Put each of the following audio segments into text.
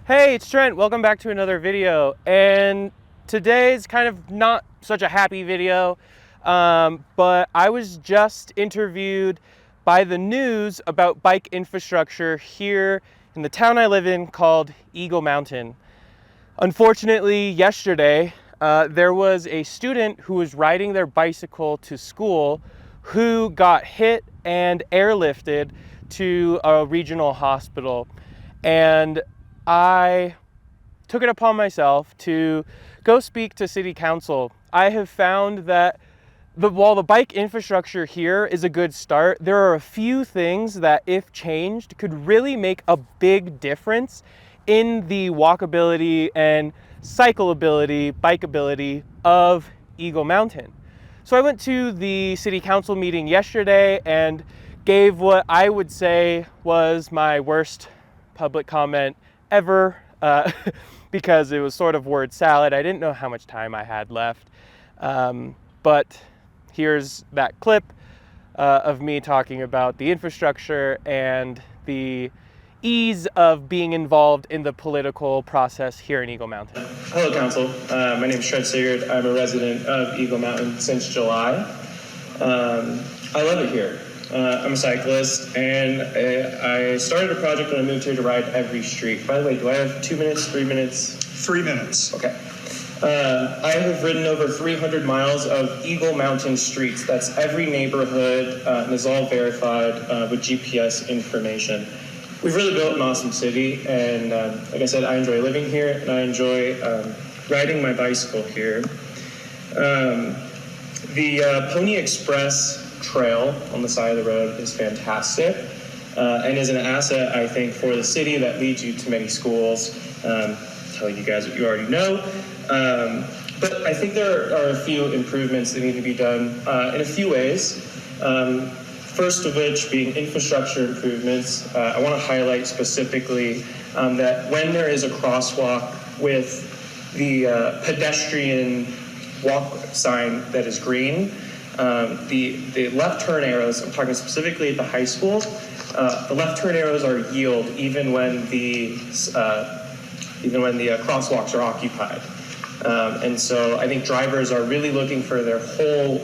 Hey, it's Trent. Welcome back to another video. And today's kind of not such a happy video, but I was just interviewed by the news about bike infrastructure here in the town I live in called Eagle Mountain. Unfortunately, yesterday, there was a student who was riding their bicycle to school who got hit and airlifted to a regional hospital. And I took it upon myself to go speak to City Council. I have found that while the bike infrastructure here is a good start, there are a few things that, if changed, could really make a big difference in the walkability and cyclability, bikeability of Eagle Mountain. So I went to the City Council meeting yesterday and gave what I would say was my worst public comment ever, because it was sort of word salad. I didn't know how much time I had left, but here's that clip of me talking about the infrastructure and the ease of being involved in the political process here in Eagle Mountain. Hello, Council. My name is Trent Sigurd. I'm a resident of Eagle Mountain since July. I love it here. I'm a cyclist, and I started a project when I moved here to ride every street. By the way, do I have 2 minutes, 3 minutes? 3 minutes. Okay. I have ridden over 300 miles of Eagle Mountain streets. That's every neighborhood, and is all verified with GPS information. We've really built an awesome city, and like I said, I enjoy living here, and I enjoy riding my bicycle here. The Pony Express trail on the side of the road is fantastic, and is an asset, I think, for the city that leads you to many schools. Telling you guys what you already know, but I think there are a few improvements that need to be done in a few ways. First of which being infrastructure improvements. I want to highlight specifically that when there is a crosswalk with the pedestrian walk sign that is green, the left turn arrows, I'm talking specifically at the high school, the left turn arrows are yield even when the crosswalks are occupied. And so I think drivers are really looking for their hole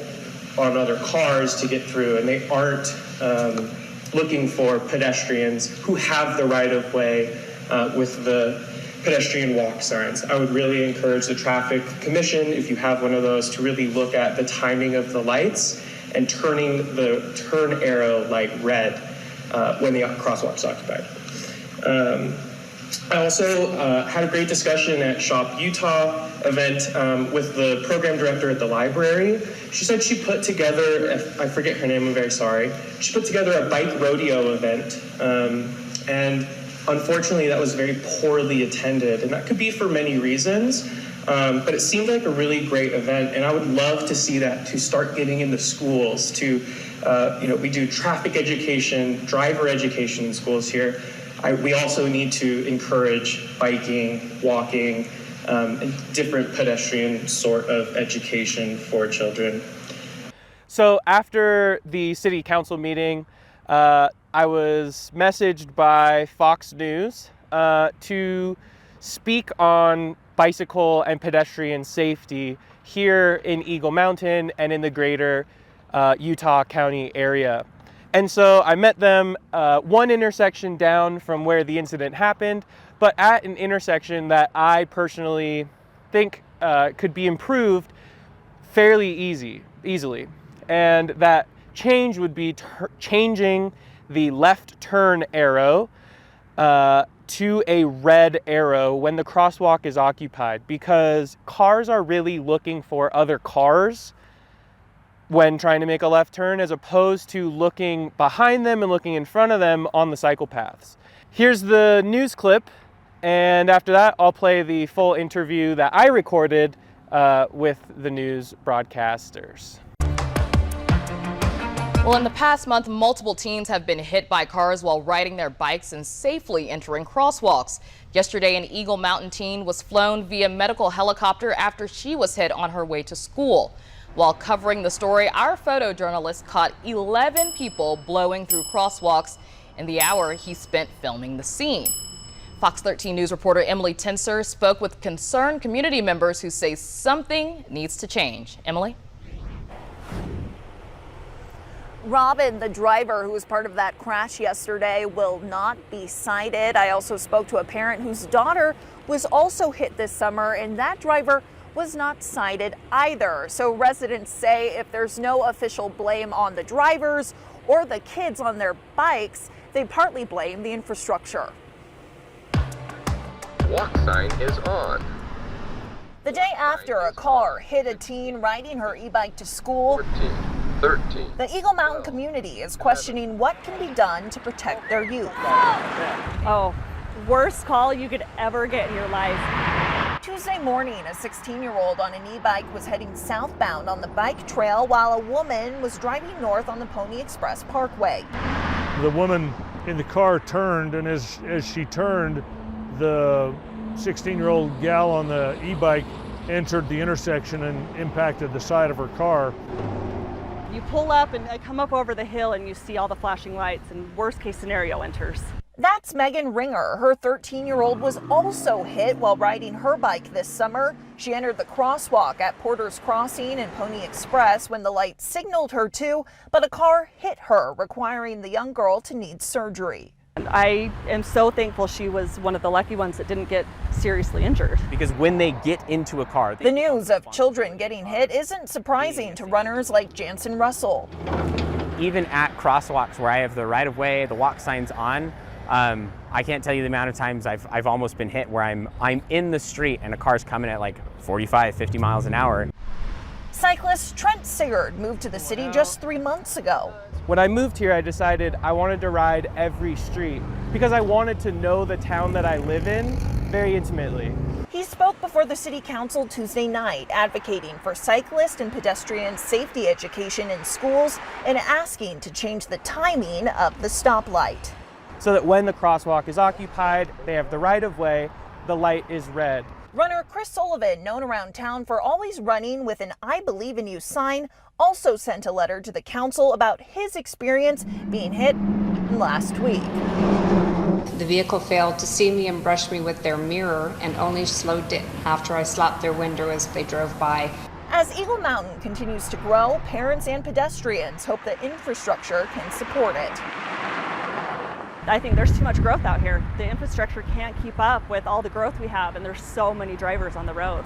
on other cars to get through, and they aren't looking for pedestrians who have the right of way with the pedestrian walk signs. I would really encourage the traffic commission, if you have one of those, to really look at the timing of the lights and turning the turn arrow light red when the crosswalk's occupied. I also had a great discussion at Shop Utah event with the program director at the library. She said she put together, I forget her name, I'm very sorry. She put together a bike rodeo event, and unfortunately that was very poorly attended, and that could be for many reasons, but it seemed like a really great event, and I would love to see that to start getting into schools to, we do traffic education, driver education in schools here. We also need to encourage biking, walking, and different pedestrian sort of education for children. So after the City Council meeting, I was messaged by Fox News to speak on bicycle and pedestrian safety here in Eagle Mountain and in the greater Utah County area. And so I met them one intersection down from where the incident happened, but at an intersection that I personally think could be improved fairly easily. And that change would be changing the left turn arrow to a red arrow when the crosswalk is occupied, because cars are really looking for other cars when trying to make a left turn, as opposed to looking behind them and looking in front of them on the cycle paths. Here's the news clip, and after that I'll play the full interview that I recorded with the news broadcasters. Well, in the past month, multiple teens have been hit by cars while riding their bikes and safely entering crosswalks. Yesterday, an Eagle Mountain teen was flown via medical helicopter after she was hit on her way to school. While covering the story, our photojournalist caught 11 people blowing through crosswalks in the hour he spent filming the scene. Fox 13 News reporter Emily Tenser spoke with concerned community members who say something needs to change. Emily? Robin, the driver who was part of that crash yesterday, will not be cited. I also spoke to a parent whose daughter was also hit this summer, and that driver was not cited either. So residents say if there's no official blame on the drivers or the kids on their bikes, they partly blame the infrastructure. Walk sign is on. The day after a car hit a teen riding her e-bike to school, 14, 13. the Eagle Mountain community is questioning what can be done to protect their youth. Oh, worst call you could ever get in your life. Tuesday morning, a 16-year-old on an e-bike was heading southbound on the bike trail while a woman was driving north on the Pony Express Parkway. The woman in the car turned, and as she turned, the 16-year-old gal on the e-bike entered the intersection and impacted the side of her car. You pull up and come up over the hill and you see all the flashing lights, and worst case scenario enters. That's Megan Ringer. Her 13-year-old was also hit while riding her bike this summer. She entered the crosswalk at Porter's Crossing and Pony Express when the light signaled her to, but a car hit her, requiring the young girl to need surgery. And I am so thankful she was one of the lucky ones that didn't get seriously injured. Because when they get into a car, The news of children getting hit isn't surprising to runners like Jansen Russell. Even at crosswalks where I have the right-of-way, the walk signs on, I can't tell you the amount of times I've almost been hit where I'm in the street and a car's coming at like 45, 50 miles an hour. Cyclist Trent Sigurd moved to the city just 3 months ago. when I moved here, I decided I wanted to ride every street because I wanted to know the town that I live in very intimately. He spoke before the city council Tuesday night, advocating for cyclist and pedestrian safety education in schools and asking to change the timing of the stoplight. So that when the crosswalk is occupied, they have the right of way, the light is red. Runner Chris Sullivan, known around town for always running with an I Believe in You sign, also sent a letter to the council about his experience being hit last week. The vehicle failed to see me and brushed me with their mirror and only slowed it after I slapped their window as they drove by. As Eagle Mountain continues to grow, parents and pedestrians hope the infrastructure can support it. I think there's too much growth out here. The infrastructure can't keep up with all the growth we have, and there's so many drivers on the road.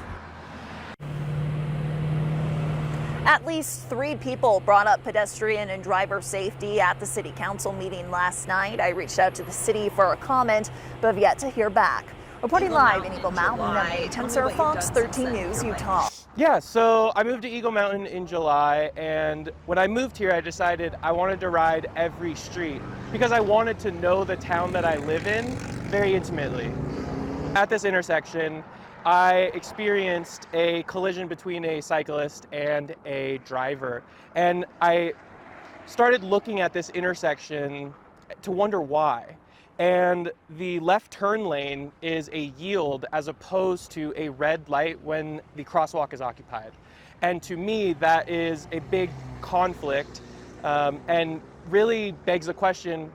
At least 3 people brought up pedestrian and driver safety at the city council meeting last night. I reached out to the city for a comment, but have yet to hear back. Reporting live in Eagle Mountain, Emily Tenser, Fox 13 News, Utah. Yeah, so I moved to Eagle Mountain in July, and when I moved here, I decided I wanted to ride every street because I wanted to know the town that I live in very intimately. At this intersection, I experienced a collision between a cyclist and a driver, and I started looking at this intersection to wonder why. And the left turn lane is a yield as opposed to a red light when the crosswalk is occupied. And to me, that is a big conflict and really begs the question,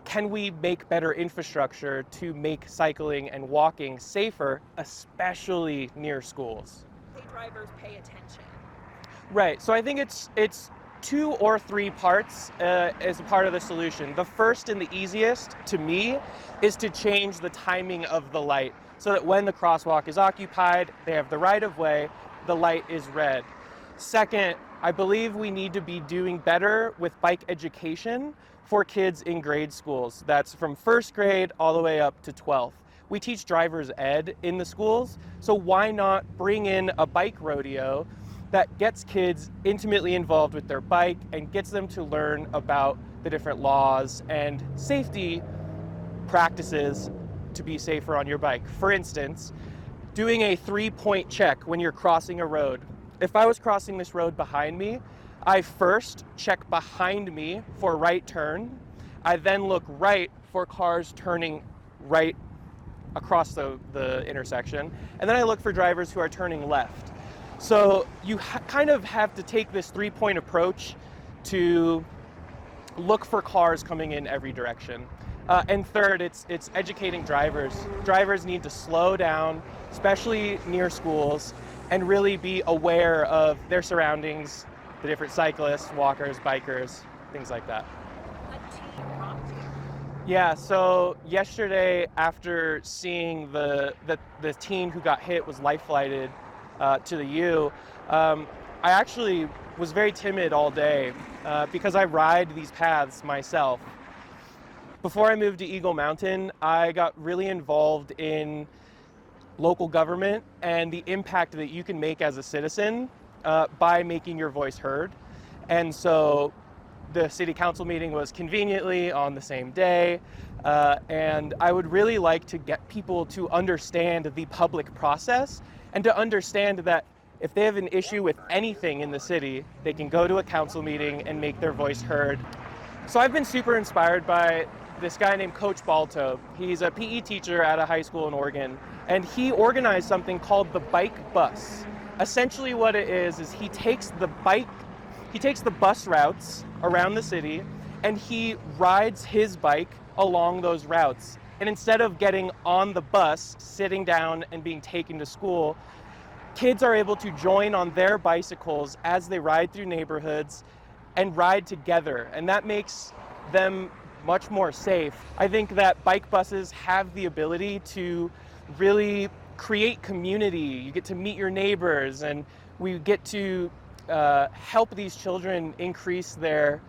can we make better infrastructure to make cycling and walking safer, especially near schools? Drivers pay attention. Right, so I think it's 2 or 3 parts as a part of the solution. The first and the easiest to me is to change the timing of the light so that when the crosswalk is occupied, they have the right of way, the light is red. Second, I believe we need to be doing better with bike education for kids in grade schools. That's from 1st grade all the way up to 12th. We teach driver's ed in the schools, so why not bring in a bike rodeo that gets kids intimately involved with their bike and gets them to learn about the different laws and safety practices to be safer on your bike. For instance, doing a 3-point check when you're crossing a road. If I was crossing this road behind me, I first check behind me for right turn. I then look right for cars turning right across the intersection. And then I look for drivers who are turning left. So you kind of have to take this 3-point approach to look for cars coming in every direction. And third, it's educating drivers. Drivers need to slow down, especially near schools, and really be aware of their surroundings, the different cyclists, walkers, bikers, things like that. Yeah, so yesterday, after seeing the teen who got hit was life flighted to the U, I actually was very timid all day because I ride these paths myself. Before I moved to Eagle Mountain, I got really involved in local government and the impact that you can make as a citizen by making your voice heard. And so the city council meeting was conveniently on the same day, and I would really like to get people to understand the public process and to understand that if they have an issue with anything in the city, they can go to a council meeting and make their voice heard. So I've been super inspired by this guy named Coach Balto. He's a PE teacher at a high school in Oregon, and he organized something called the Bike Bus. Essentially what it is he takes the bus routes around the city and he rides his bike along those routes. And instead of getting on the bus, sitting down and being taken to school, kids are able to join on their bicycles as they ride through neighborhoods and ride together. And that makes them much more safe. I think that bike buses have the ability to really create community. You get to meet your neighbors, and we get to help these children increase their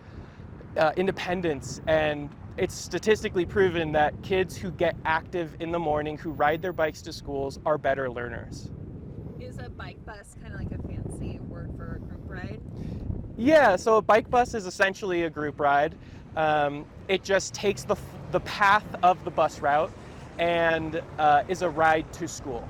independence. And it's statistically proven that kids who get active in the morning, who ride their bikes to schools, are better learners. Is a bike bus kind of like a fancy word for a group ride? Yeah, so a bike bus is essentially a group ride. It just takes the path of the bus route and is a ride to school.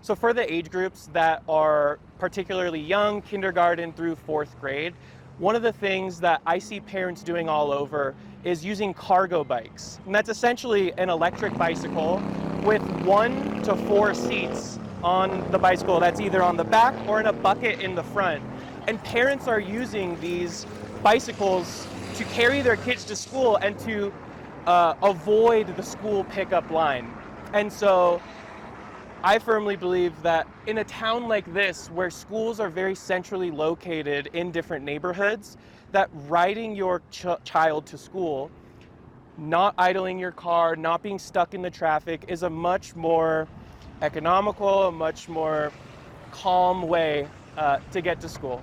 So for the age groups that are particularly young, kindergarten through 4th grade, one of the things that I see parents doing all over is using cargo bikes. And that's essentially an electric bicycle with 1 to 4 seats on the bicycle that's either on the back or in a bucket in the front. And parents are using these bicycles to carry their kids to school and to avoid the school pickup line. And so I firmly believe that in a town like this, where schools are very centrally located in different neighborhoods, that riding your child to school, not idling your car, not being stuck in the traffic, is a much more economical, a much more calm way to get to school.